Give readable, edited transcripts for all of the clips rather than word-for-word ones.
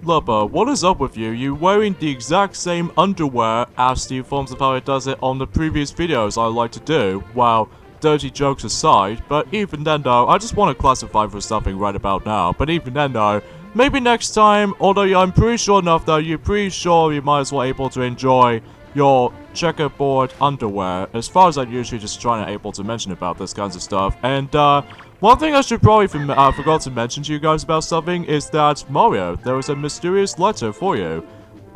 Lubba, what is up with you? You wearing the exact same underwear as the Forms of How It Does It on the previous videos I like to do. Well, dirty jokes aside, but even then though, I just want to classify for something right about now. But even then though, maybe next time, although I'm pretty sure enough though, you're pretty sure you might as well able to enjoy your checkerboard underwear, as far as I'm usually just trying to able to mention about this kinds of stuff. And one thing I should probably forgot to mention to you guys about something is that Mario, there is a mysterious letter for you.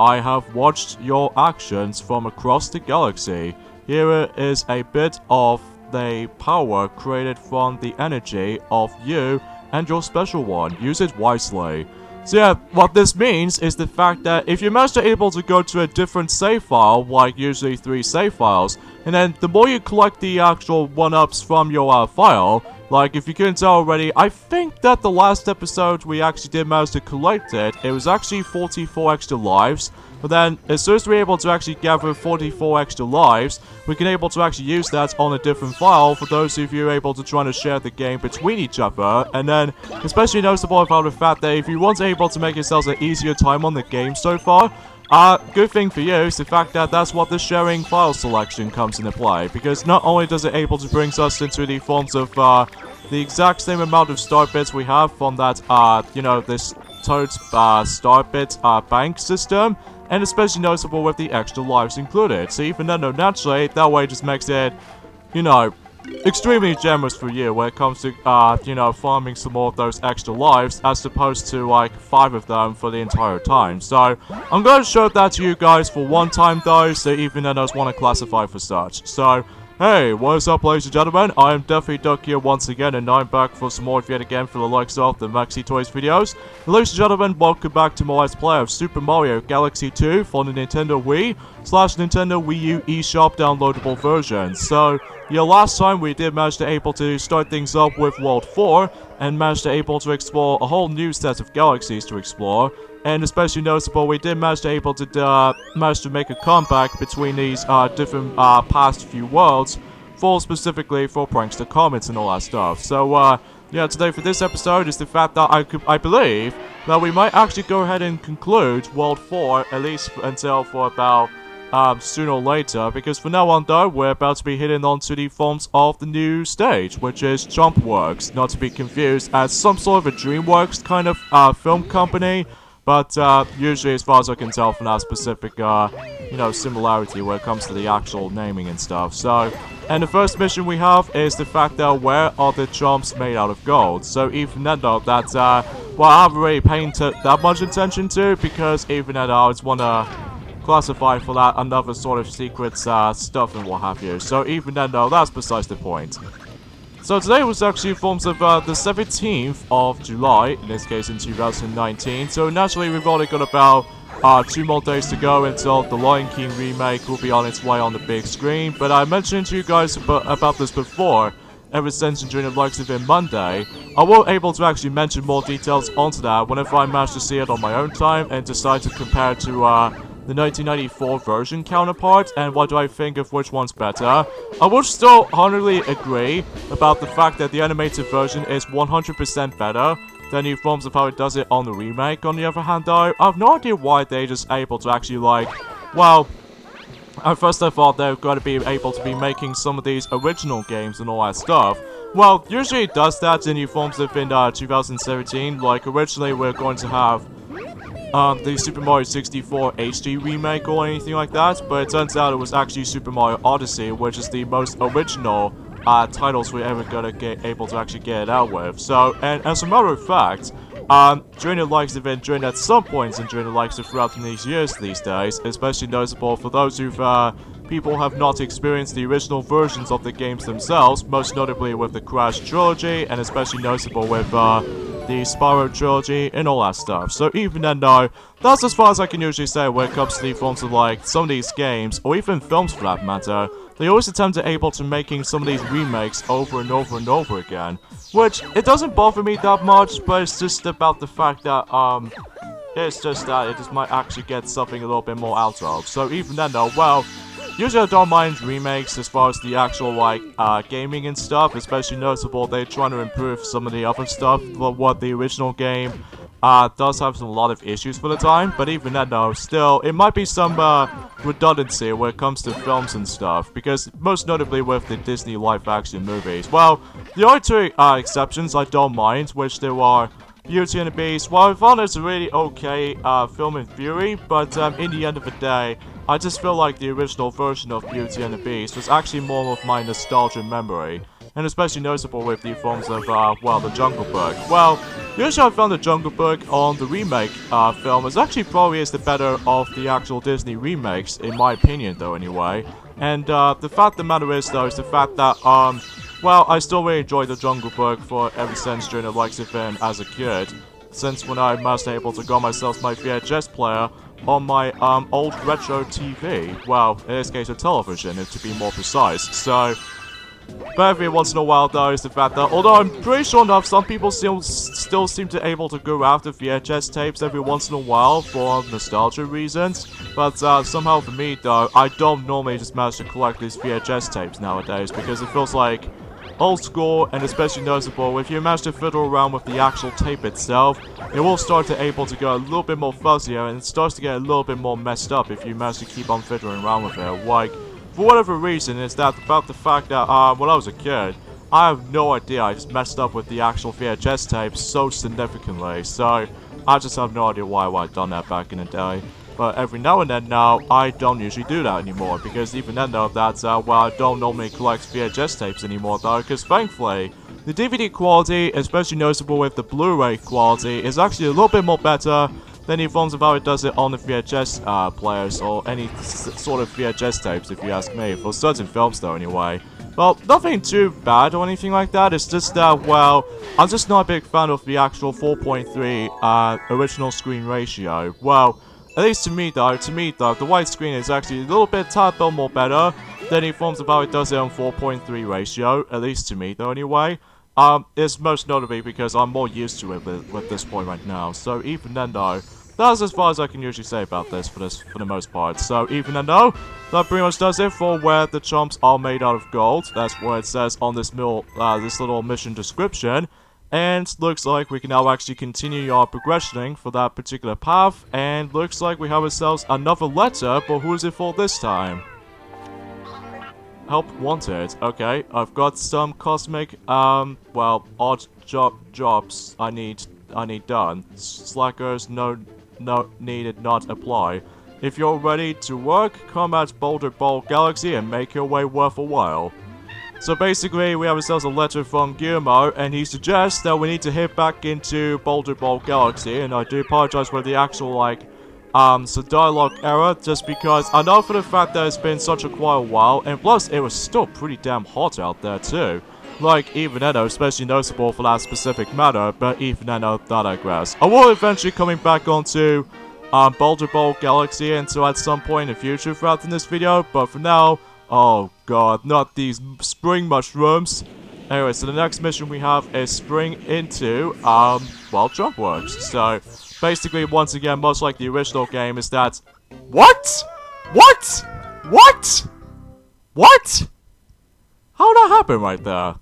I have watched your actions from across the galaxy. Here is a bit of the power created from the energy of you and your special one. Use it wisely. So yeah, what this means is the fact that if you manage to able to go to a different save file, like usually 3 save files, and then the more you collect the actual 1-ups from your file, like if you couldn't tell already, I think that the last episode we actually did manage to collect it, it was actually 44 extra lives. But then, as soon as we're able to actually gather 44 extra lives, we can able to actually use that on a different file for those of you able to try to share the game between each other. And then, especially noticeable about the fact that if you want to able to make yourselves an easier time on the game so far, good thing for you is the fact that that's what the sharing file selection comes into play. Because not only does it able to bring us into the forms of the exact same amount of star bits we have from that, this Toad star bit bank system, and especially noticeable with the extra lives included. So even though naturally, that way just makes it, extremely generous for you when it comes to, farming some more of those extra lives, as opposed to, like, 5 of them for the entire time. So, I'm going to show that to you guys for one time, though, so even then I just want to classify for such. So, hey, what is up, ladies and gentlemen? I am Definitely Duck here once again, and I'm back for some more yet again for the likes of the Maxi Toys videos. Ladies and gentlemen, welcome back to my Let's Play of Super Mario Galaxy 2 for the Nintendo Wii / Nintendo Wii U eShop downloadable version. So, yeah, last time we did manage to able to start things up with World 4, and managed to able to explore a whole new set of galaxies to explore. And especially noticeable, we did manage to able to make a comeback between these different past few worlds, specifically for Prankster Comets and all that stuff. So yeah, today for this episode is the fact that I believe that we might actually go ahead and conclude World 4, at least until for about sooner or later, because from now on though, we're about to be hitting on to the forms of the new stage, which is Jumpworks, not to be confused as some sort of a DreamWorks kind of film company. But, usually, as far as I can tell from that specific, similarity when it comes to the actual naming and stuff. So, and the first mission we have is the fact that where are the jumps made out of gold? So, even then, though, that's, well, I haven't really paid that much attention to, because even then, I just want to classify for that another sort of secret, stuff and what have you. So, even then, though, that's besides the point. So today was actually forms of the 17th of July, in this case in 2019. So naturally we've only got about 2 more days to go until the Lion King remake will be on its way on the big screen. But I mentioned to you guys about this before, ever since during the likes of it Monday. I will able to actually mention more details onto that whenever I manage to see it on my own time and decide to compare it to the 1994 version counterpart, and what do I think of which one's better. I would still 100% agree about the fact that the animated version is 100% better than the forms of how it does it on the remake. On the other hand though, I have no idea why they're just able to actually well, at first I thought they were going to be able to be making some of these original games and all that stuff. Well, usually it does that in the forms of in 2017, like originally we're going to have the Super Mario 64 HD remake or anything like that, but it turns out it was actually Super Mario Odyssey, which is the most original titles we're ever gonna get able to actually get it out with. So, and as a matter of fact, during the likes of it, during at some points and during the likes of throughout these years these days, especially noticeable for those who've people have not experienced the original versions of the games themselves, most notably with the Crash Trilogy, and especially noticeable with the Spyro Trilogy and all that stuff. So even then though, that's as far as I can usually say when it comes to the forms of like some of these games, or even films for that matter. They always attempt to able to making some of these remakes over and over and over again, which it doesn't bother me that much, but it's just about the fact that it's just that it just might actually get something a little bit more out of. So even then though, well, usually I don't mind remakes as far as the actual, like, gaming and stuff, especially noticeable they're trying to improve some of the other stuff for what the original game does have a lot of issues for the time, but even then though, still, it might be some redundancy when it comes to films and stuff, because most notably with the Disney live-action movies. Well, the only two exceptions I don't mind, which there are Beauty and the Beast. Well, I found it's a really okay film in theory, but in the end of the day, I just feel like the original version of Beauty and the Beast was actually more of my nostalgia memory. And especially noticeable with the forms of, well, the Jungle Book. Well, usually I found the Jungle Book on the remake film is actually probably is the better of the actual Disney remakes, in my opinion, though, anyway. And the fact of the matter is, though, is the fact that, well, I still really enjoyed the Jungle Book for ever since during the likes of it as a kid. Since when I was able to go myself my VHS player on my old retro TV. Well, in this case, a television, to be more precise. So, but every once in a while, though, is the fact that, although I'm pretty sure enough, some people still seem to able to go after VHS tapes every once in a while for nostalgia reasons. But somehow for me, though, I don't normally just manage to collect these VHS tapes nowadays because it feels like old school, and especially noticeable, if you manage to fiddle around with the actual tape itself, it will start to able to go a little bit more fuzzier, and it starts to get a little bit more messed up if you manage to keep on fiddling around with it. Like, for whatever reason, it's that about the fact that, when I was a kid, I have no idea, I just messed up with the actual VHS tapes so significantly, so I just have no idea why I'd done that back in the day. But every now and then now, I don't usually do that anymore, because even then though, that's, well, I don't normally collect VHS tapes anymore though, because thankfully, the DVD quality, especially noticeable with the Blu-ray quality, is actually a little bit more better than the forms of how it does it on the VHS players, or any sort of VHS tapes, if you ask me, for certain films though anyway. Well, nothing too bad or anything like that, it's just that, well, I'm just not a big fan of the actual 4.3 original screen ratio. Well, at least to me though, the widescreen is actually a little bit tad bit more better than the forms of how it does it on 4.3 ratio, at least to me though anyway. It's most notably because I'm more used to it with this point right now, so even then though, that's as far as I can usually say about this for the most part. So even then though, that pretty much does it for where the chumps are made out of gold. That's what it says on this little mission description. And looks like we can now actually continue our progressioning for that particular path. And looks like we have ourselves another letter, but who is it for this time? Help wanted. Okay, I've got some cosmic, well, odd jobs I need done. Slackers, no needed, not apply. If you're ready to work, come at Boulder Ball Galaxy and make your way worth a while. So basically, we have ourselves a letter from Guillermo, and he suggests that we need to head back into Boulder Ball Galaxy, and I do apologize for the actual, like, so dialogue error, just because I know for the fact that it's been such a quite a while, and plus, it was still pretty damn hot out there, too. Like, even then, especially noticeable for that specific matter, but even then, that I digress. I will eventually coming back onto, Boulder Ball Galaxy, and so at some point in the future throughout in this video, but for now, oh god, not these spring mushrooms. Anyway, so the next mission we have is spring into, well, Jumpworks. So, basically, once again, much like the original game, is that... What? What? What? What? How'd that happen right there?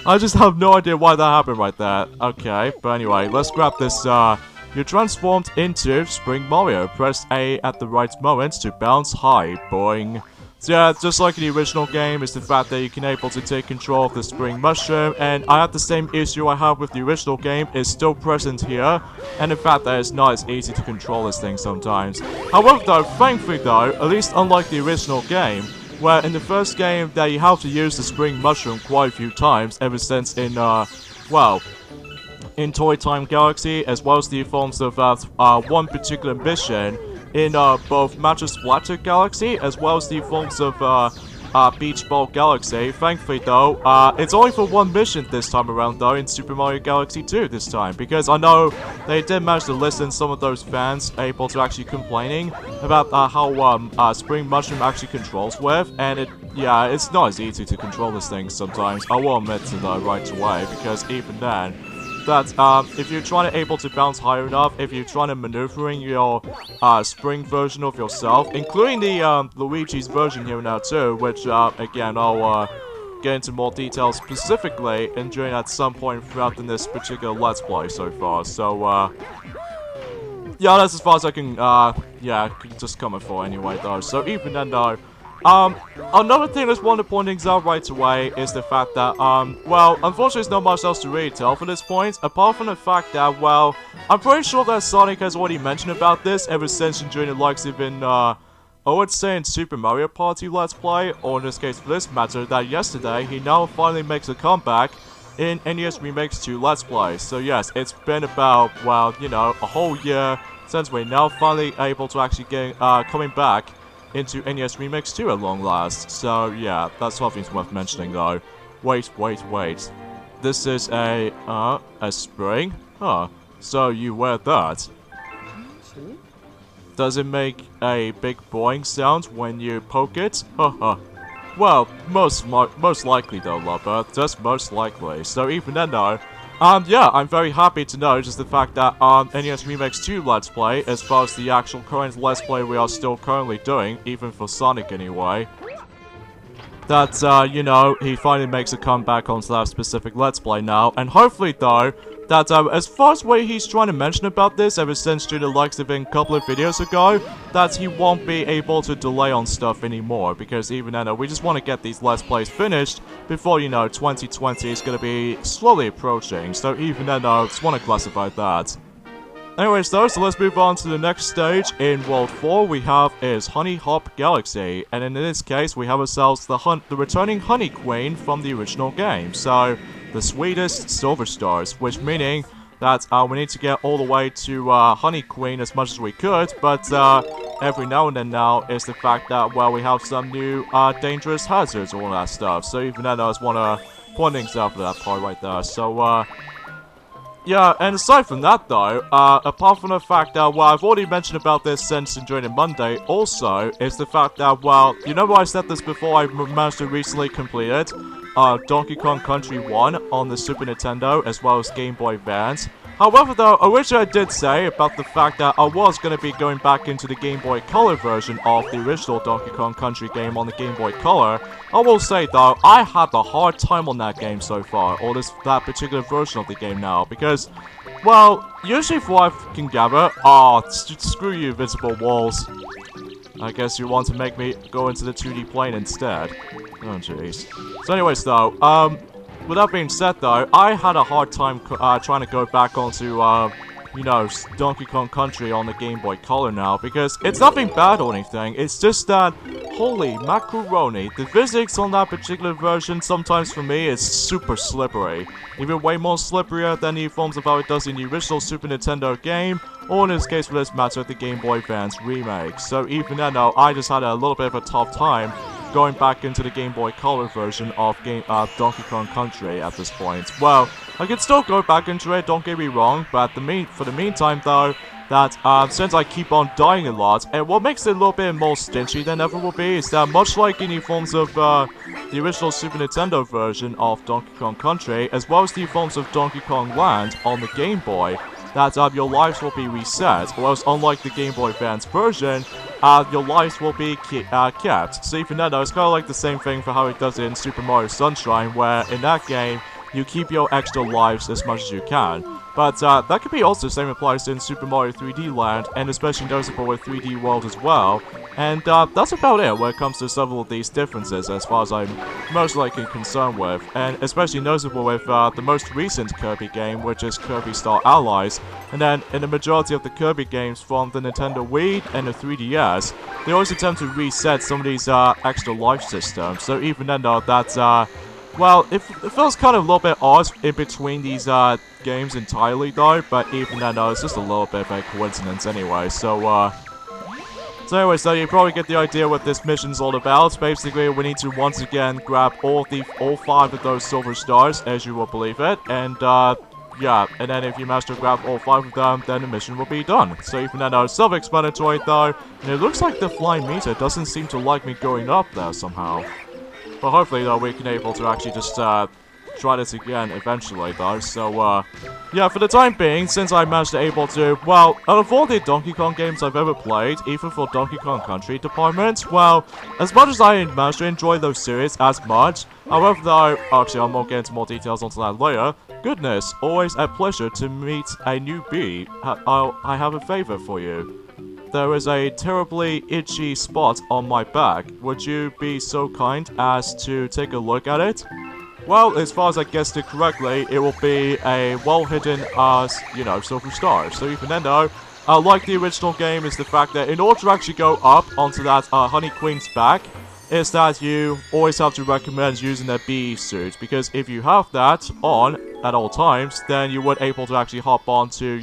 I just have no idea why that happened right there. Okay, but anyway, let's grab this, you're transformed into Spring Mario. Press A at the right moment to bounce high. Boing. So yeah, just like in the original game, is the fact that you can able to take control of the spring mushroom, and I have the same issue I have with the original game is still present here, and the fact that it's not as easy to control this thing sometimes. However though, thankfully though, at least unlike the original game, where in the first game that you have to use the spring mushroom quite a few times ever since in, well, in Toy Time Galaxy, as well as the forms of one particular mission in both Master Splatter Galaxy, as well as the forms of Beach Ball Galaxy. Thankfully though, it's only for one mission this time around though in Super Mario Galaxy 2 this time, because I know they did manage to listen some of those fans able to actually complaining about how Spring Mushroom actually controls with, and yeah, it's not as easy to control this thing sometimes. I will admit to that right away, because even then, that if you're trying to able to bounce high enough, if you're trying to maneuvering your spring version of yourself, including the Luigi's version here now too, which again I'll get into more details specifically and during at some point throughout in this particular Let's Play so far. So, yeah, that's as far as I can, yeah, just comment for anyway, though. So, even then, though, another thing I just want to point things out right away is the fact that, well, unfortunately there's not much else to really tell for this point, apart from the fact that, well, I'm pretty sure that Sonic has already mentioned about this ever since during the likes of I would say in Super Mario Party Let's Play, or in this case for this matter, that yesterday he now finally makes a comeback in NES Remakes 2 Let's Play. So yes, it's been about, well, you know, a whole year since we're now finally able to actually get, coming back into NES Remakes 2 at long last. So yeah, that's something worth mentioning though. Wait. This is a spring? Huh. So you wear that. Does it make a big boing sound when you poke it? Haha. Well, most likely though, Lubba. Just most likely. So even then though, yeah, I'm very happy to know just the fact that NES Remakes 2 Let's Play, as far as the actual current Let's Play we are still currently doing, even for Sonic anyway, that, you know, he finally makes a comeback onto that specific Let's Play now, and hopefully though, that as far as what he's trying to mention about this ever since due to the likes of in a couple of videos ago, that he won't be able to delay on stuff anymore, because even then, we just want to get these Let's Plays finished before, you know, 2020 is going to be slowly approaching, so even then, I just want to classify that. Anyways though, so let's move on to the next stage. In World 4 we have is Honey Hop Galaxy, and in this case we have ourselves the returning Honey Queen from the original game, so the sweetest silver stars, which meaning that we need to get all the way to Honey Queen as much as we could, but every now and then now is the fact that, well, we have some new dangerous hazards, all that stuff, so even then I just want to point things out for that part right there, so yeah, and aside from that though, apart from the fact that, well, I've already mentioned about this since during the Monday, also, is the fact that, well, you know what, I said this before, I managed to recently complete it, Donkey Kong Country 1 on the Super Nintendo, as well as Game Boy Advance. However though, originally I did say about the fact that I was going to be going back into the Game Boy Color version of the original Donkey Kong Country game on the Game Boy Color. I will say though, I had a hard time on that game so far, or that particular version of the game now, because, well, usually for what I can gather, screw you visible walls. I guess you want to make me go into the 2D plane instead. Oh jeez. So anyways though, with that being said though, I had a hard time trying to go back onto, you know, Donkey Kong Country on the Game Boy Color now, because it's nothing bad or anything, it's just that, holy macaroni, the physics on that particular version sometimes for me is super slippery. Even way more slipperier than the forms of how it does in the original Super Nintendo game, or in this case for this matter, the Game Boy Advance remake. So even then though, I just had a little bit of a tough time going back into the Game Boy Color version of Donkey Kong Country at this point. Well, I could still go back into it, don't get me wrong, but for the meantime though, that since I keep on dying a lot, and what makes it a little bit more stingy than ever will be is that much like in the forms of the original Super Nintendo version of Donkey Kong Country, as well as the forms of Donkey Kong Land on the Game Boy, that your lives will be reset, whereas unlike the Game Boy Advance version, your lives will be kept. So even then, it's kind of like the same thing for how it does in Super Mario Sunshine, where in that game, you keep your extra lives as much as you can. But that could be also the same applies in Super Mario 3D Land, and especially noticeable with 3D World as well. And that's about it when it comes to several of these differences as far as I'm most likely concerned with. And especially noticeable with the most recent Kirby game, which is Kirby Star Allies. And then in the majority of the Kirby games from the Nintendo Wii and the 3DS, they always attempt to reset some of these extra life systems. So even then though, that's well, it feels kind of a little bit odd in between these games entirely though, but even then, it's just a little bit of a coincidence anyway, so anyway, so you probably get the idea what this mission's all about. Basically, we need to once again grab all 5 of those silver stars, as you will believe it, and yeah, and then if you manage to grab all 5 of them, then the mission will be done. So even then, it's self-explanatory though, and it looks like the flying meter doesn't seem to like me going up there somehow. But hopefully though, we can able to actually just try this again eventually, though. So, yeah, for the time being, since I managed to able to, well, out of all the Donkey Kong games I've ever played, even for Donkey Kong Country department, well, as much as I managed to enjoy those series as much, however, though, actually, I'll get into more details onto that later. Goodness, always a pleasure to meet a newbie. I have a favor for you. There is a terribly itchy spot on my back. Would you be so kind as to take a look at it? Well, as far as I guessed it correctly, it will be a well-hidden, silver star. So even then though, like the original game, is the fact that in order to actually go up onto that Honey Queen's back, is that you always have to recommend using a bee suit. Because if you have that on at all times, then you would able to actually hop onto,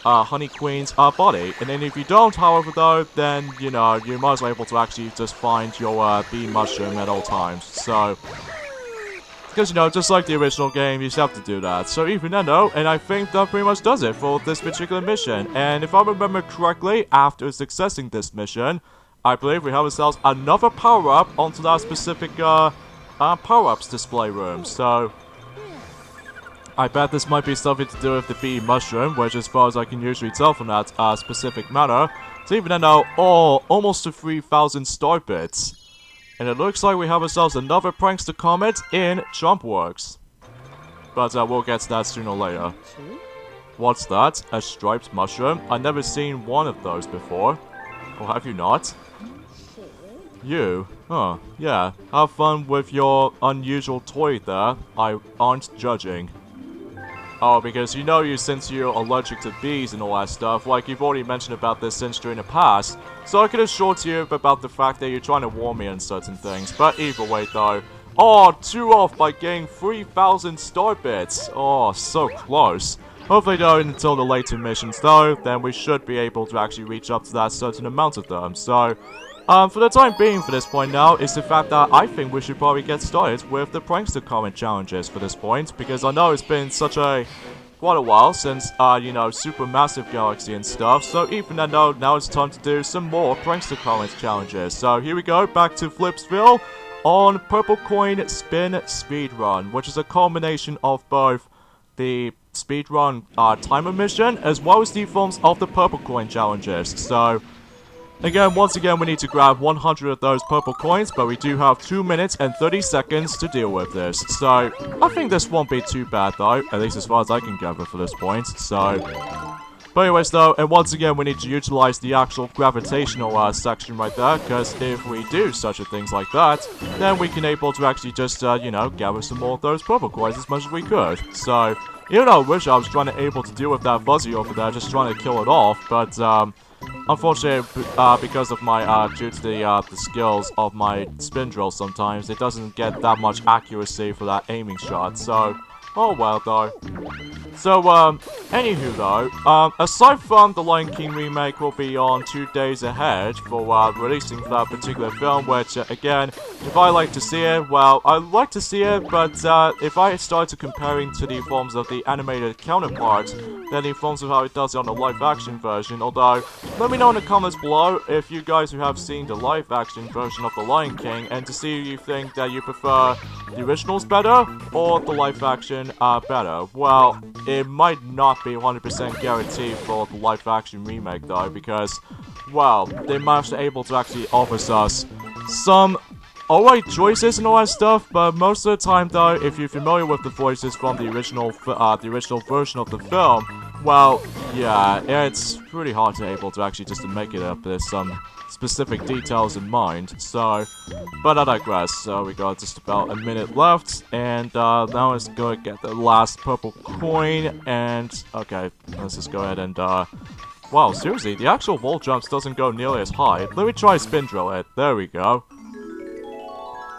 Honey Queen's body. And then if you don't, however, though, then, you might as well able to actually just find your bee mushroom at all times. So, because, just like the original game, you just have to do that. So even then, though, and I think that pretty much does it for this particular mission. And if I remember correctly, after successing this mission, I believe we have ourselves another power-up onto that specific power-ups display room. So, I bet this might be something to do with the bee mushroom, which as far as I can usually tell from that specific matter, so even then now, almost to 3,000 star bits. And it looks like we have ourselves another Prankster Comet in Jumpworks. But we'll get to that sooner or later. What's that? A striped mushroom? I've never seen one of those before. Or have you not? You? Huh, yeah. Have fun with your unusual toy there. I aren't judging. Oh, because since you're allergic to bees and all that stuff, like you've already mentioned about this since during the past, so I could assure to you about the fact that you're trying to warn me on certain things, but either way though, 2 off by getting 3,000 star bits, so close. Hopefully though, until the later missions though, then we should be able to actually reach up to that certain amount of them, so... for the time being for this point now, is the fact that I think we should probably get started with the Prankster Comet challenges for this point, because I know it's been quite a while since, Supermassive Galaxy and stuff, so even then though, now it's time to do some more Prankster Comet challenges. So here we go, back to Flipsville on Purple Coin Spin Speedrun, which is a combination of both the speedrun timer mission, as well as the forms of the Purple Coin challenges, so... Again, once again, we need to grab 100 of those purple coins, but we do have 2 minutes and 30 seconds to deal with this. So, I think this won't be too bad, though, at least as far as I can gather for this point. So, but anyways, though, and once again, we need to utilize the actual gravitational section right there, because if we do such a things like that, then we can able to actually just, gather some more of those purple coins as much as we could. So, I wish I was trying to able to deal with that Fuzzy over there, just trying to kill it off, but, unfortunately, because of my, due to the skills of my spin drill sometimes, it doesn't get that much accuracy for that aiming shot, so, oh well, though. So, anywho, though, aside from the Lion King remake will be on 2 days ahead for, releasing that particular film, which, again, if I like to see it, well, I like to see it, but, if I start to comparing to the forms of the animated counterpart, then the forms of how it does it on the live-action version, although, let me know in the comments below if you guys who have seen the live-action version of The Lion King, and to see if you think that you prefer the originals better, or the live-action, better. Well, it might not be 100% guaranteed for the live-action remake, though, because, well, they managed to able to actually offer us some alright choices and all that stuff, but most of the time, though, if you're familiar with the voices from the original version of the film, well, yeah, it's pretty hard to able to actually just to make it up. There's some specific details in mind, so, but I digress. So we got just about a minute left, and now let's go get the last purple coin, and, okay, let's just go ahead and, wow, seriously, the actual wall jumps doesn't go nearly as high. Let me try spin drill it. There we go.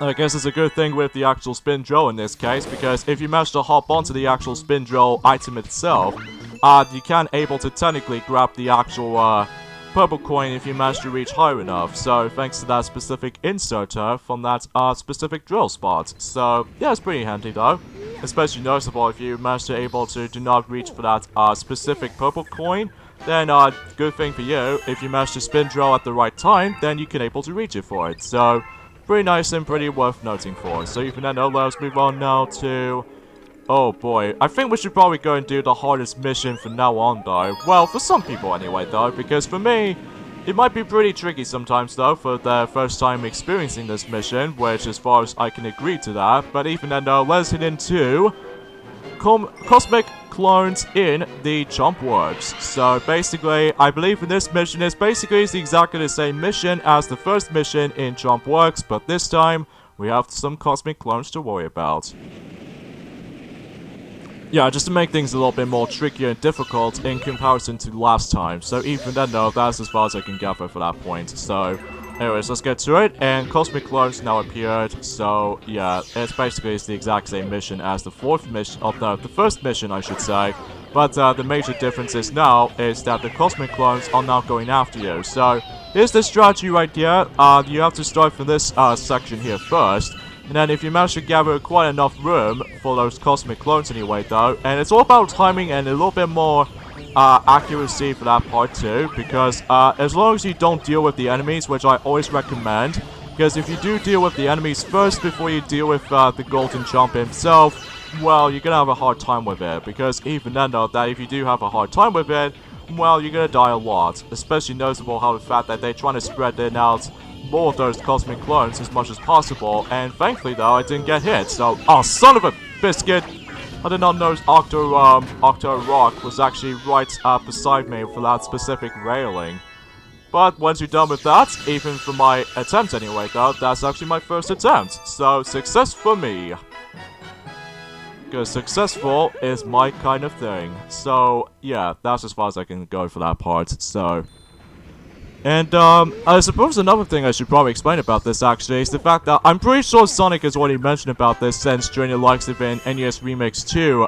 I guess it's a good thing with the actual spin drill in this case, because if you manage to hop onto the actual spin drill item itself, you can able to technically grab the actual, purple coin if you manage to reach high enough, so thanks to that specific inserter from that, specific drill spot. So, yeah, it's pretty handy though. Especially noticeable if you manage to able to do not reach for that, specific purple coin, then, good thing for you, if you manage to spin drill at the right time, then you can able to reach it for it. So, pretty nice and pretty worth noting for. So even then, let's move on now to... Oh boy, I think we should probably go and do the hardest mission from now on though. Well, for some people anyway though, because for me, it might be pretty tricky sometimes though for the first time experiencing this mission, which as far as I can agree to that. But even then though, let's hit into Cosmic Clones in the Jump Works. So basically, I believe in this mission is basically exactly the same mission as the first mission in Jump Works, but this time, we have some Cosmic Clones to worry about. Yeah, just to make things a little bit more tricky and difficult in comparison to last time. So even then though, that's as far as I can gather for that point. So, anyways, let's get to it. And Cosmic Clones now appeared. So, yeah, it's basically the exact same mission as the fourth mission, the first mission, I should say. But the major difference is now is that the Cosmic Clones are now going after you. So, here's the strategy right here. You have to start from this section here first. And then if you manage to gather quite enough room for those Cosmic Clones anyway though, and it's all about timing and a little bit more accuracy for that part too, because as long as you don't deal with the enemies, which I always recommend, because if you do deal with the enemies first before you deal with the Golden Jump himself, well, you're gonna have a hard time with it, because even then though, that if you do have a hard time with it, well, you're gonna die a lot, especially noticeable how the fact that they're trying to spread it out more of those Cosmic Clones as much as possible, and thankfully though I didn't get hit, so oh son of a biscuit, I did not know Octo Rock was actually right beside me for that specific railing. But once you're done with that, even for my attempt anyway though, that's actually my first attempt, so success for me. Because successful is my kind of thing, so yeah, that's as far as I can go for that part, so... And, I suppose another thing I should probably explain about this, actually, is the fact that I'm pretty sure Sonic has already mentioned about this since during the likes of in NES Remix 2,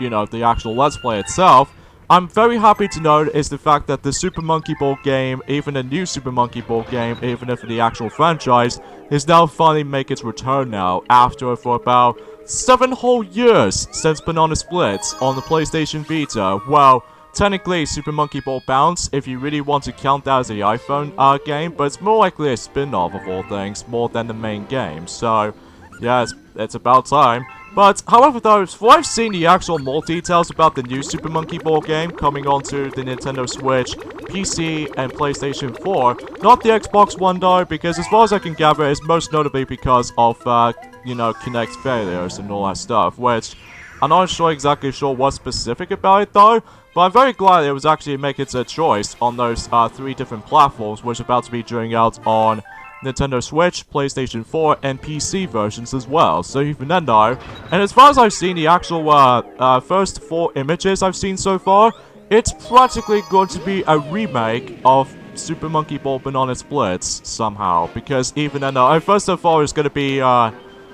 you know, the actual Let's Play itself. I'm very happy to note is the fact that the Super Monkey Ball game, even the new Super Monkey Ball game, even if the actual franchise, is now finally make its return now, after for about 7 whole years since Banana Splits on the PlayStation Vita. Well, technically, Super Monkey Ball Bounce, if you really want to count that as the iPhone game, but it's more likely a spin-off of all things, more than the main game. So, yeah, it's about time. But, however though, before I've seen the actual more details about the new Super Monkey Ball game coming onto the Nintendo Switch, PC, and PlayStation 4, not the Xbox One though, because as far as I can gather, it's most notably because of, you know, Kinect failures and all that stuff, which I'm not exactly sure what's specific about it though, but I'm very glad it was actually making its choice on those 3 different platforms, which are about to be drawing out on Nintendo Switch, PlayStation 4, and PC versions as well. So even then though, and as far as I've seen the actual first 4 images I've seen so far, it's practically going to be a remake of Super Monkey Ball Banana Splits somehow. Because even then though, first of all it's going to be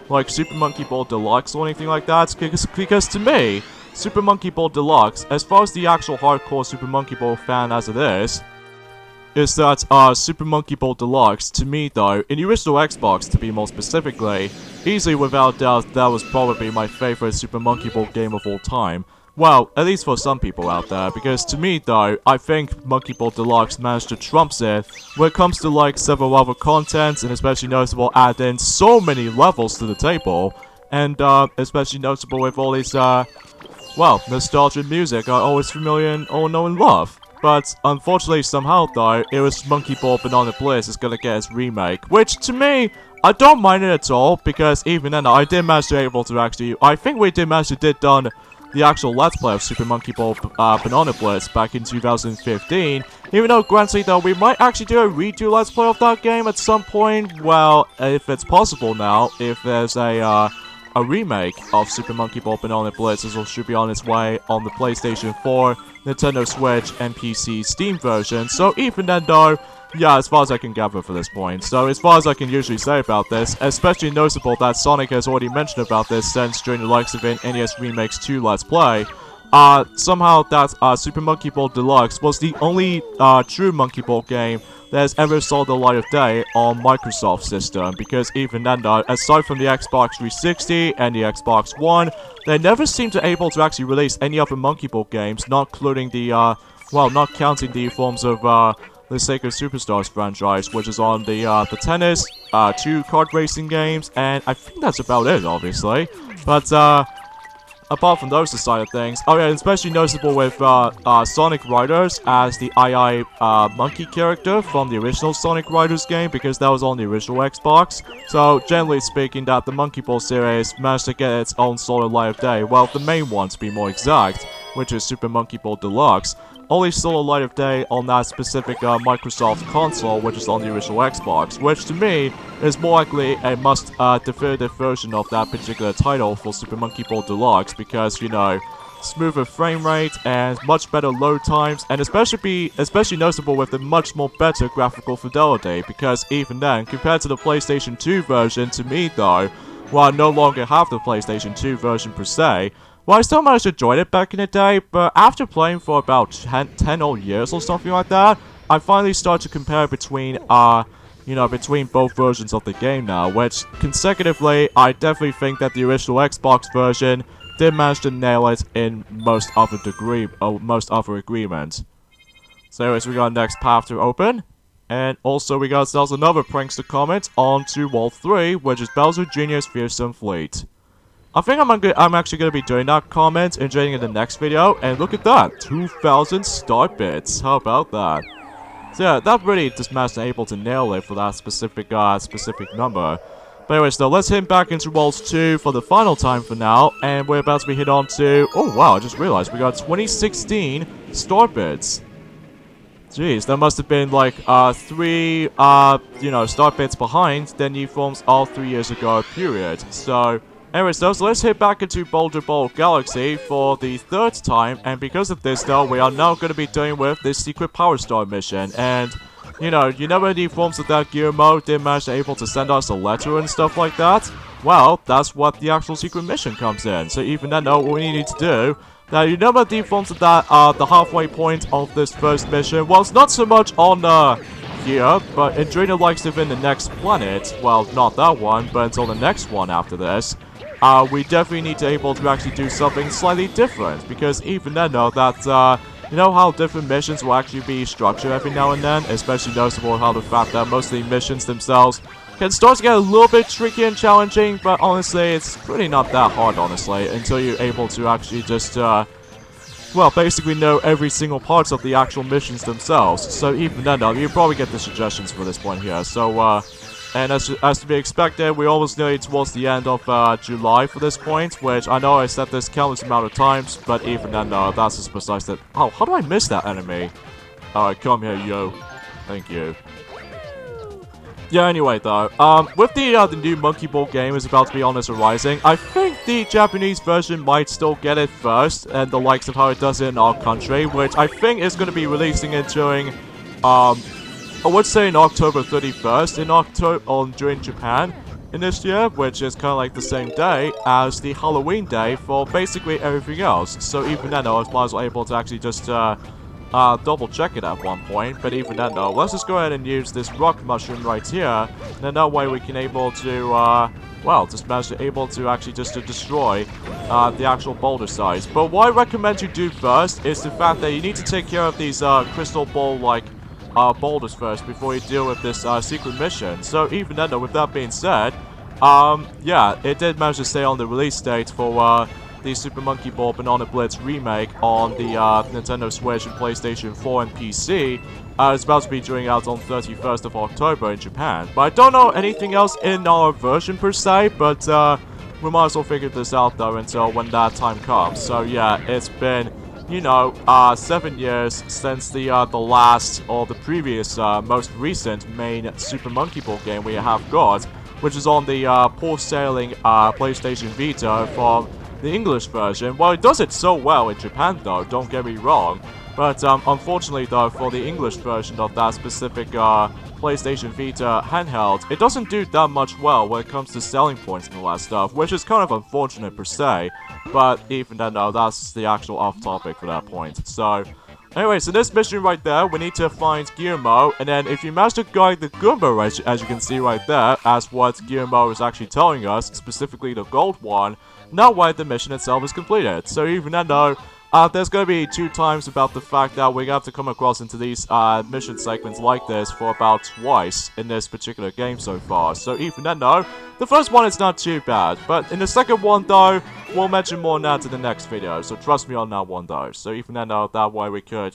like Super Monkey Ball Deluxe or anything like that, because to me, Super Monkey Ball Deluxe, as far as the actual hardcore Super Monkey Ball fan as it is that Super Monkey Ball Deluxe, to me though, in the original Xbox to be more specifically, easily without doubt that was probably my favorite Super Monkey Ball game of all time. Well, at least for some people out there, because to me though, I think Monkey Ball Deluxe managed to trump it when it comes to like several other contents, and especially noticeable add in so many levels to the table, and especially noticeable with all these well, nostalgia music are always familiar and all know and love. But unfortunately somehow though, it was Monkey Ball Banana Bliss is gonna get its remake, which to me, I don't mind it at all, because even then I did manage to be able to actually, I think we did manage to did done the actual Let's Play of Super Monkey Ball Banana Blitz back in 2015. Even though, granted though, we might actually do a redo Let's Play of that game at some point. Well, if it's possible now, if there's a remake of Super Monkey Ball Banana Blitz, it should be on its way on the PlayStation 4, Nintendo Switch, and PC Steam version. So even then though, yeah, as far as I can gather for this point. So as far as I can usually say about this, especially noticeable that Sonic has already mentioned about this since during the likes of NES Remix 2 Let's Play, somehow that Super Monkey Ball Deluxe was the only true Monkey Ball game that has ever saw the light of day on Microsoft system, because even then though, aside from the Xbox 360 and the Xbox One, they never seemed to able to actually release any other Monkey Ball games, not including the, well, not counting the forms of, the Sega Superstars franchise, which is on the tennis, 2 kart racing games, and I think that's about it, obviously. But, apart from those side of things, oh yeah, especially noticeable with Sonic Riders as the monkey character from the original Sonic Riders game, because that was on the original Xbox. So, generally speaking, that the Monkey Ball series managed to get its own sort of light of day. Well, the main one, to be more exact, which is Super Monkey Ball Deluxe, only saw a light of day on that specific Microsoft console, which is on the original Xbox, which to me is more likely a definitive version of that particular title for Super Monkey Ball Deluxe, because, you know, smoother frame rate and much better load times, and especially noticeable with the much more better graphical fidelity, because even then, compared to the PlayStation 2 version, to me though, while I no longer have the PlayStation 2 version per se, well, I still managed to enjoy it back in the day, but after playing for about 10 odd years or something like that, I finally started to compare between both versions of the game now, which, consecutively, I definitely think that the original Xbox version did manage to nail it in most other agreements. So anyways, we got next path to open, and also we got ourselves another prankster comment on to Wall 3, which is Bowser Jr.'s Fearsome Fleet. I think I'm actually going to be doing that comment and joining in the next video, and look at that, 2,000 star bits, how about that? So yeah, that really just managed to able to nail it for that specific number. But anyways though, let's hit back into Worlds 2 for the final time for now, and we're about to be hit on to, oh wow, I just realized we got 2016 star bits. Jeez, that must have been like 3 star bits behind than the forms all 3 years ago period. So anyways though, so let's hit back into Boulder Bowl Galaxy for the 3rd time, and because of this though, we are now going to be doing with this Secret Power Star mission, and you know the forms of that Guillermo did manage to able to send us a letter and stuff like that? Well, that's what the actual secret mission comes in, so even then though, what we need to do, now you know about the forms of that, the halfway point of this first mission, well it's not so much on here, but during the likes of in the next planet, well not that one, but until the next one after this, we definitely need to able to actually do something slightly different, because even then though, that, you know how different missions will actually be structured every now and then, especially noticeable how the fact that most of the missions themselves can start to get a little bit tricky and challenging, but honestly, it's really not that hard, honestly, until you're able to actually just, well, basically know every single parts of the actual missions themselves. So even then though, you probably get the suggestions for this point here, so, and as to be expected, we're almost nearly towards the end of July for this point, which I know I said this countless amount of times, but even then, that's as precise that... Oh, how do I miss that enemy? Alright, come here, yo. Thank you. Yeah, anyway, though, with the new Monkey Ball game is about to be on its horizon, I think the Japanese version might still get it first, and the likes of how it does it in our country, which I think is going to be releasing it during, I would say in October 31st, during Japan in this year, which is kind of like the same day as the Halloween day for basically everything else. So even then though, I was able to actually just double check it at one point, but even then though, let's just go ahead and use this rock mushroom right here, and then that way we can able to, well, just manage to able to actually just to destroy the actual boulder size. But what I recommend you do first is the fact that you need to take care of these crystal ball-like boulders first before you deal with this secret mission. So even then though, with that being said, yeah, it did manage to stay on the release date for the Super Monkey Ball Banana Blitz remake on the Nintendo Switch and PlayStation 4 and PC. It's about to be due out on 31st of October in Japan. But I don't know anything else in our version per se, but we might as well figure this out though until when that time comes. So yeah, it's been, you know, 7 years since the last, or the previous, most recent main Super Monkey Ball game we have got, which is on the poor sailing PlayStation Vita from the English version. Well, it does it so well in Japan though, don't get me wrong, but unfortunately though, for the English version of that specific PlayStation Vita handheld, it doesn't do that much well when it comes to selling points and all that stuff, which is kind of unfortunate per se. But even then though, that's the actual off topic for that point. So anyway, so this mission right there, we need to find Guillermo, and then if you manage to guide the Goomba, as you can see right there, as what Guillermo is actually telling us, specifically the gold one, now why the mission itself is completed. So even then though, there's going to be 2 times about the fact that we're going to have to come across into these mission segments like this for about twice in this particular game so far. So even then though, the first one is not too bad, but in the second one though, we'll mention more on that in the next video, so trust me on that one though. So even then though, that way we could,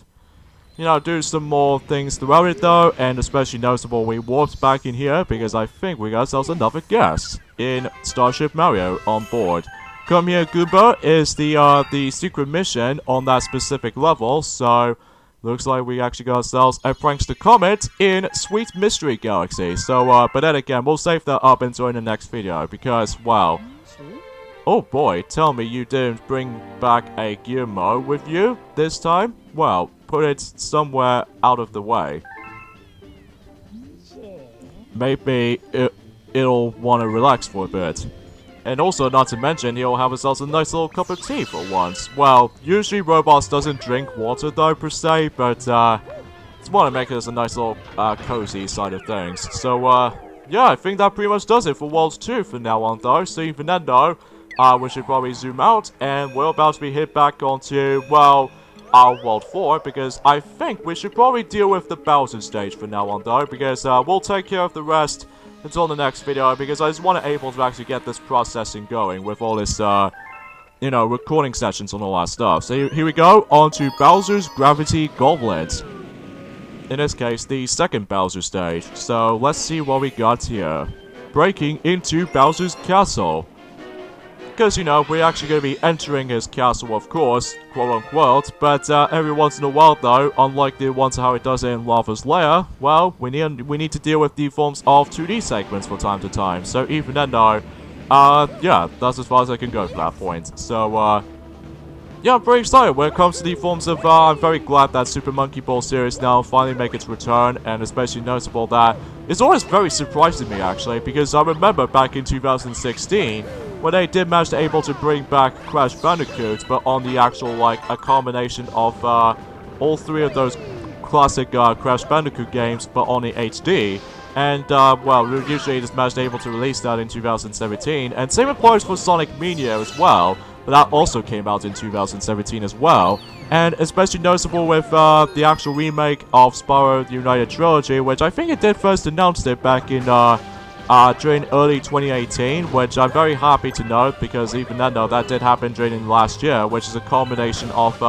you know, do some more things throughout it though, and especially noticeable we warped back in here because I think we got ourselves another guest in Starship Mario on board. Come Here Goomba is the secret mission on that specific level, so looks like we actually got ourselves a Prankster Comet in Sweet Mystery Galaxy. So, but then again, we'll save that up and join the next video because, wow. Oh boy, tell me you didn't bring back a Guillermo with you this time? Well, put it somewhere out of the way. Maybe it'll want to relax for a bit. And also, not to mention, he'll have himself a nice little cup of tea for once. Well, usually Robots doesn't drink water though, per se, but, just want to make it as a nice little, cozy side of things. So, yeah, I think that pretty much does it for World 2 from now on though. So even then though, we should probably zoom out, and we're about to be hit back onto, well, our World 4, because I think we should probably deal with the Bowser stage from now on though, because, we'll take care of the rest until the next video, because I just want to able to actually get this processing going with all this, you know, recording sessions and all that stuff. So here we go, on to Bowser's Gravity Goblet. In this case, the second Bowser stage. So let's see what we got here. Breaking into Bowser's Castle. Because, you know, we're actually going to be entering his castle, of course, quote-unquote, but every once in a while, though, unlike the ones how it does in Lava's Lair, well, we need to deal with the forms of 2D segments from time to time. So even then, though, yeah, that's as far as I can go at that point. So, yeah, I'm very excited when it comes to the forms of, I'm very glad that Super Monkey Ball series now finally make its return, and especially noticeable that it's always very surprising me, actually, because I remember back in 2016, when they did manage to able to bring back Crash Bandicoot, but on the actual, like, a combination of, all 3 of those classic, Crash Bandicoot games, but on the HD. And, well, usually just managed to able to release that in 2017, and same applies for Sonic Mania as well, but that also came out in 2017 as well. And especially noticeable with, the actual remake of Spyro the United Trilogy, which I think it did first announce it back in, during early 2018, which I'm very happy to note, because even then though, that did happen during last year, which is a combination of,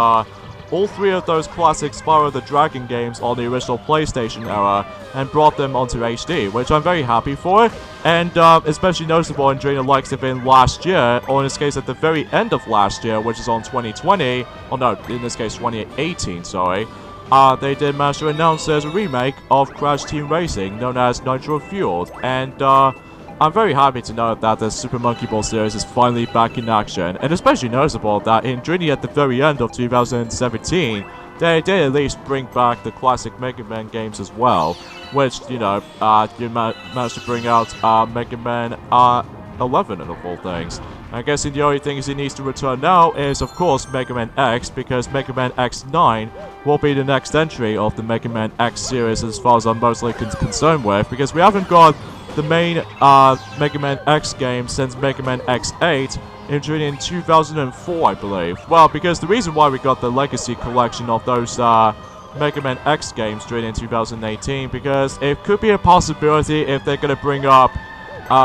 all 3 of those classic Spyro the Dragon games on the original PlayStation era, and brought them onto HD, which I'm very happy for, and especially noticeable during the likes of in last year, or in this case at the very end of last year, which is on 2020, or no, in this case 2018, sorry, they did manage to announce there's a remake of Crash Team Racing, known as Nitro Fueled, and I'm very happy to know that the Super Monkey Ball series is finally back in action, and especially noticeable that during at the very end of 2017, they did at least bring back the classic Mega Man games as well, which, you know, you managed to bring out Mega Man 11 of all things. I guess the only thing he needs to return now is, of course, Mega Man X, because Mega Man X9 will be the next entry of the Mega Man X series as far as I'm mostly concerned with, because we haven't got the main Mega Man X game since Mega Man X8 in 2004, I believe. Well, because the reason why we got the Legacy Collection of those Mega Man X games during in 2018, because it could be a possibility if they're going to bring up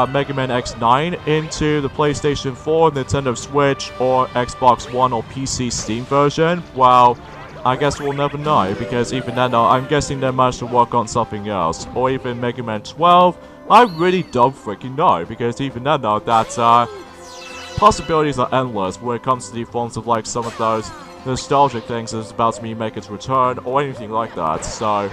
Mega Man X9 into the PlayStation 4, Nintendo Switch, or Xbox One or PC Steam version. Well, I guess we'll never know, because even then, I'm guessing they managed to work on something else. Or even Mega Man 12. I really don't freaking know, because even then, that possibilities are endless when it comes to the forms of like some of those nostalgic things that's about to make its return, or anything like that. So,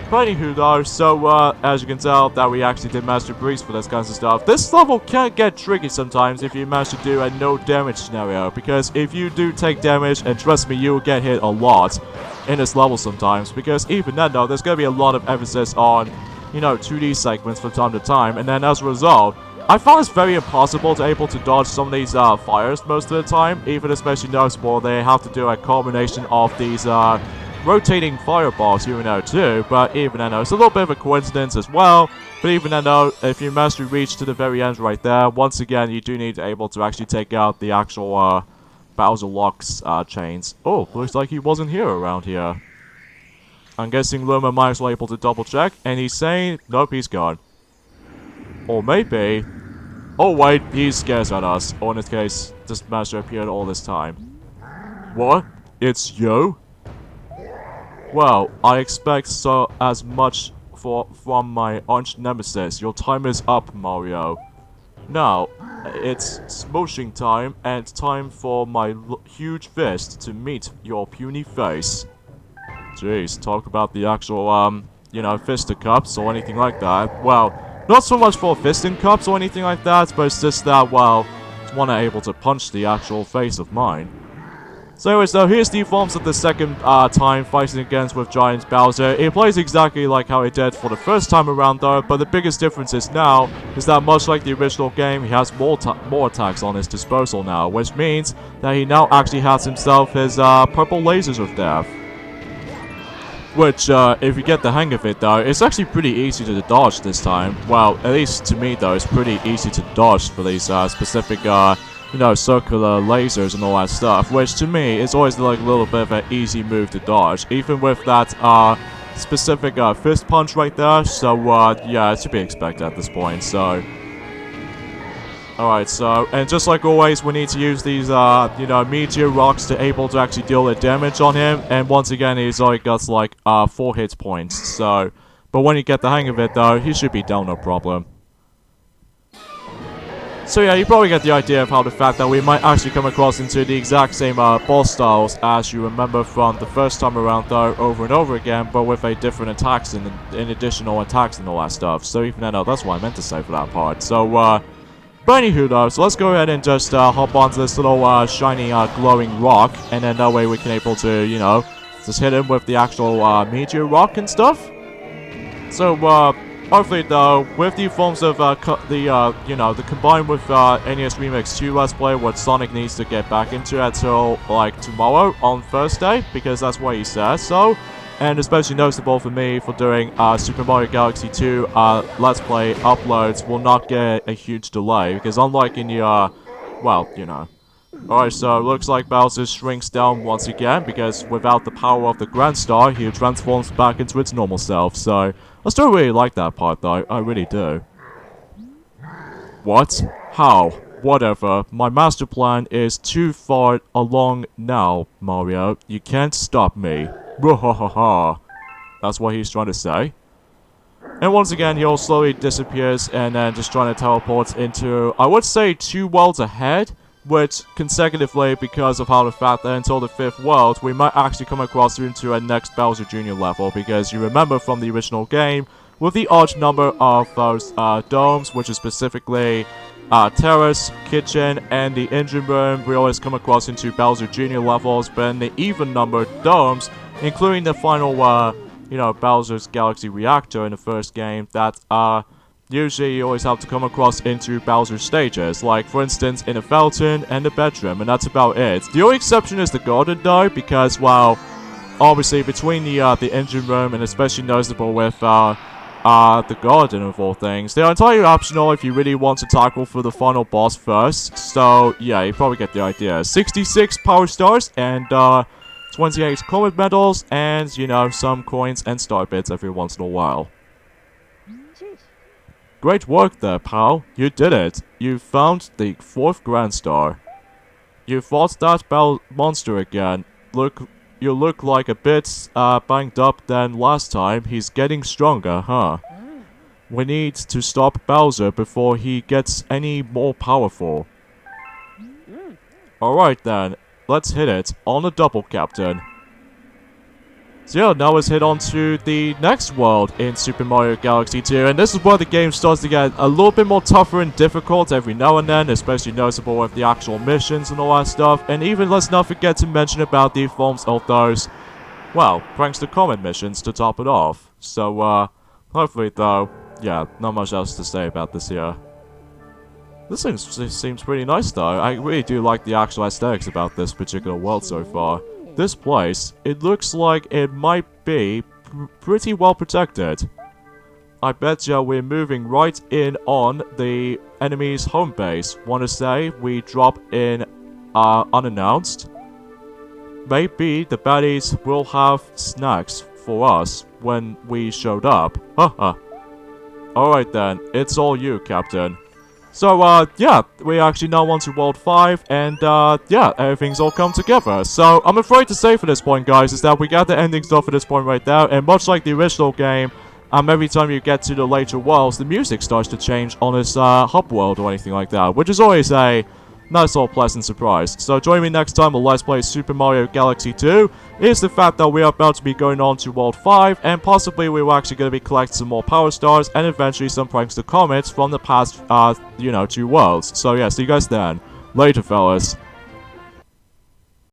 but anywho though, so as you can tell that we actually did manage to breeze for this kinds of stuff. This level can get tricky sometimes if you manage to do a no damage scenario, because if you do take damage, and trust me, you will get hit a lot in this level sometimes, because even then though, there's going to be a lot of emphasis on, you know, 2D segments from time to time, and then as a result, I found it's very impossible to able to dodge some of these fires most of the time. Even especially noticeable, they have to do a combination of these rotating fireballs here and there too. But even then, it's a little bit of a coincidence as well. But even then, if you manage to reach to the very end right there, once again, you do need to able to actually take out the actual Bowser locks chains. Oh, looks like he wasn't here around here. I'm guessing Luma might as well able to double check, and he's saying, nope, he's gone. Or maybe... Oh wait, he scares at us. Or in this case, this master appeared all this time. What? It's you? Well, I expect so as much from my arch nemesis. Your time is up, Mario. Now, it's smooshing time, and time for my huge fist to meet your puny face. Jeez, talk about the actual, you know, fisticuffs or anything like that. Well, not so much for fisting cups or anything like that, but it's just that, well, it's one able to punch the actual face of mine. So anyways, though, here's the forms of the second time fighting against with Giant Bowser. It plays exactly like how it did for the first time around, though, but the biggest difference is now is that much like the original game, he has more attacks on his disposal now, which means that he now actually has himself his purple lasers of death. Which, if you get the hang of it, though, it's actually pretty easy to dodge this time. Well, at least to me, though, it's pretty easy to dodge for these specific, you know, circular lasers and all that stuff, which to me is always like a little bit of an easy move to dodge, even with that specific fist punch right there. So yeah, it's to be expected at this point. So alright, so and just like always, we need to use these you know, meteor rocks to able to actually deal the damage on him. And once again, he's only got like 4 hit points. So but when you get the hang of it, though, he should be down no problem. So yeah, you probably get the idea of how the fact that we might actually come across into the exact same boss styles as you remember from the first time around, though, over and over again, but with a different attacks and additional attacks and all that stuff. So even though that's what I meant to say for that part. So but anywho, though, so let's go ahead and just hop onto this little shiny glowing rock, and then that way we can able to, you know, just hit him with the actual meteor rock and stuff. So hopefully, though, with the forms of you know, the combined with NES Remix 2 Let's Play, what Sonic needs to get back into until like tomorrow on Thursday, because that's what he says. So, and especially noticeable for me for doing Super Mario Galaxy 2 Let's Play uploads will not get a huge delay, because unlike in the well, you know. Alright, so it looks like Bowser shrinks down once again, because without the power of the Grand Star, he transforms back into its normal self. So I still really like that part, though. I really do. What? How? Whatever. My master plan is too far along now, Mario. You can't stop me. Bro-ha-ha-ha. That's what he's trying to say. And once again, he all slowly disappears and then just trying to teleport into, I would say, 2 worlds ahead, which consecutively, because of how the fact that until the 5th world, we might actually come across into a next Bowser Jr. level, because you remember from the original game, with the odd number of those domes, which is specifically terrace, kitchen, and the engine room, we always come across into Bowser Jr. levels, but in the even numbered domes, including the final, you know, Bowser's Galaxy Reactor in the first game, that usually you always have to come across into Bowser stages, like for instance in the fountain and the bedroom, and that's about it. The only exception is the garden, though, because, well, obviously between the engine room and especially noticeable with the garden of all things, they are entirely optional if you really want to tackle for the final boss first. So yeah, you probably get the idea. 66 power stars and 28 comet medals, and you know, some coins and star bits every once in a while. Great work there, pal. You did it. You found the 4th Grand Star. You fought that monster again. You look like a bit banged up than last time. He's getting stronger, huh? We need to stop Bowser before he gets any more powerful. Alright then, let's hit it on a double, Captain. So yeah, now let's head on to the next world in Super Mario Galaxy 2, and this is where the game starts to get a little bit more tougher and difficult every now and then, especially noticeable with the actual missions and all that stuff, and even let's not forget to mention about the forms of those, well, Prankster Comet missions to top it off. So, hopefully though, yeah, not much else to say about this here. This seems pretty nice though. I really do like the actual aesthetics about this particular world so far. This place, it looks like it might be pretty well protected. I betcha we're moving right in on the enemy's home base. Wanna say we drop in unannounced. Maybe the baddies will have snacks for us when we showed up. Haha. Alright then, it's all you, Captain. So, yeah, we actually now on to World 5, and, yeah, everything's all come together. So, I'm afraid to say for this point, guys, is that we got the ending stuff for this point right there, and much like the original game, every time you get to the later worlds, the music starts to change on this, hub world or anything like that, which is always a nice little pleasant surprise. So join me next time on Let's Play Super Mario Galaxy 2. Is the fact that we are about to be going on to World 5, and possibly we're actually going to be collecting some more Power Stars, and eventually some Pranks to Comets from the past, 2 worlds. So yeah, see you guys then. Later, fellas.